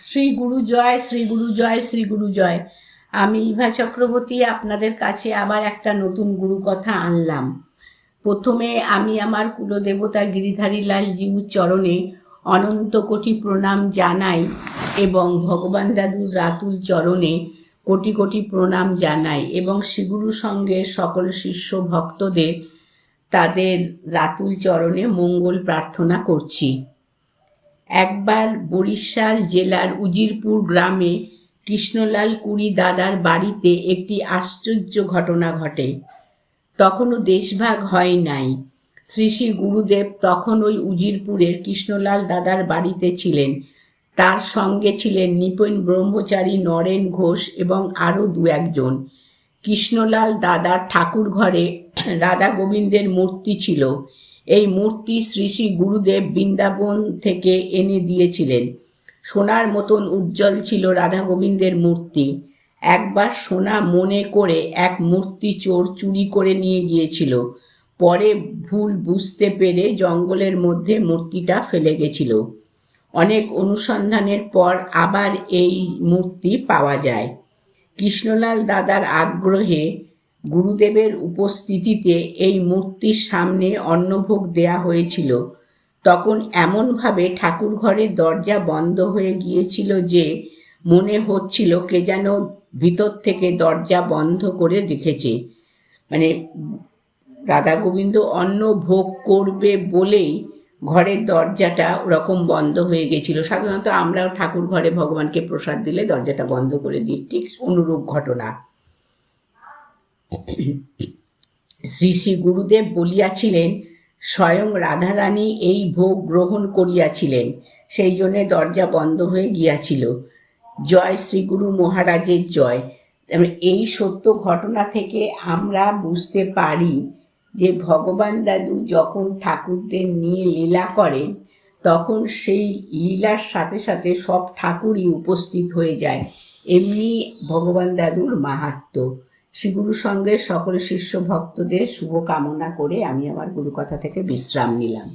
শ্রী গুরু জয়, শ্রী গুরু জয়, শ্রী গুরু জয়। আমি ইভা চক্রবর্তী আপনাদের কাছে আবার একটা নতুন গুরু কথা আনলাম। প্রথমে আমি আমার কুলদেবতা গিরিধারী লাল জিউর চরণে অনন্ত কোটি প্রণাম জানাই এবং ভগবান দাদুর রাতুল চরণে কোটি কোটি প্রণাম জানাই এবং শ্রীগুরু সঙ্গে সকল শিষ্য ভক্তদের তাদের রাতুল চরণে মঙ্গল প্রার্থনা করছি। একবার বরিশাল জেলার উজিরপুর গ্রামে কৃষ্ণলাল কুড়ি দাদার বাড়িতে একটি আশ্চর্য ঘটনা ঘটে। তখনও দেশভাগ হয় নাই। শ্রী শ্রী গুরুদেব তখন ওই উজিরপুরের কৃষ্ণলাল দাদার বাড়িতে ছিলেন। তার সঙ্গে ছিলেন নিপুণ ব্রহ্মচারী নরেন ঘোষ এবং আরও দু একজন। কৃষ্ণলাল দাদার ঠাকুর ঘরে রাধা গোবিন্দের মূর্তি ছিল। এই মূর্তি শ্রী শ্রী গুরুদেব বৃন্দাবন থেকে এনে দিয়েছিলেন। সোনার মতন উজ্জ্বল ছিল রাধা গোবিন্দের মূর্তি। একবার সোনা মনে করে এক মূর্তি চোর চুরি করে নিয়ে গিয়েছিল। পরে ভুল বুঝতে পেরে জঙ্গলের মধ্যে মূর্তিটা ফেলে গেছিল। অনেক অনুসন্ধানের পর আবার এই মূর্তি পাওয়া যায়। কৃষ্ণলাল দাদার আগ্রহে গুরুদেবের উপস্থিতিতে এই মূর্তির সামনে অন্নভোগ দেয়া হয়েছিল। তখন এমনভাবে ঠাকুর ঘরের দরজা বন্ধ হয়ে গিয়েছিল যে মনে হচ্ছিল কে যেন ভিতর থেকে দরজা বন্ধ করে রেখেছে। মানে রাধা গোবিন্দ অন্ন ভোগ করবে বলেই ঘরের দরজাটা ওরকম বন্ধ হয়ে গেছিল। সাধারণত আমরাও ঠাকুর ঘরে ভগবানকে প্রসাদ দিলে দরজাটা বন্ধ করে দিই, ঠিক অনুরূপ ঘটনা। শ্রী শ্রী গুরুদেব বলিয়াছিলেন স্বয়ং রাধারানী এই ভোগ গ্রহণ করিয়াছিলেন, সেই জন্যে দরজা বন্ধ হয়ে গিয়াছিল। জয় শ্রী গুরু মহারাজের জয়। এই সত্য ঘটনা থেকে আমরা বুঝতে পারি যে ভগবান দাদু যখন ঠাকুরদের নিয়ে লীলা করেন তখন সেই লীলার সাথে সাথে সব ঠাকুরই উপস্থিত হয়ে যায়। এমনি ভগবান দাদুর মাহাত্ম্য। শ্রীগুরু সঙ্গে সকল শিষ্য ভক্তদের শুভ কামনা করে আমি আমার গুরুকথা থেকে বিশ্রাম নিলাম।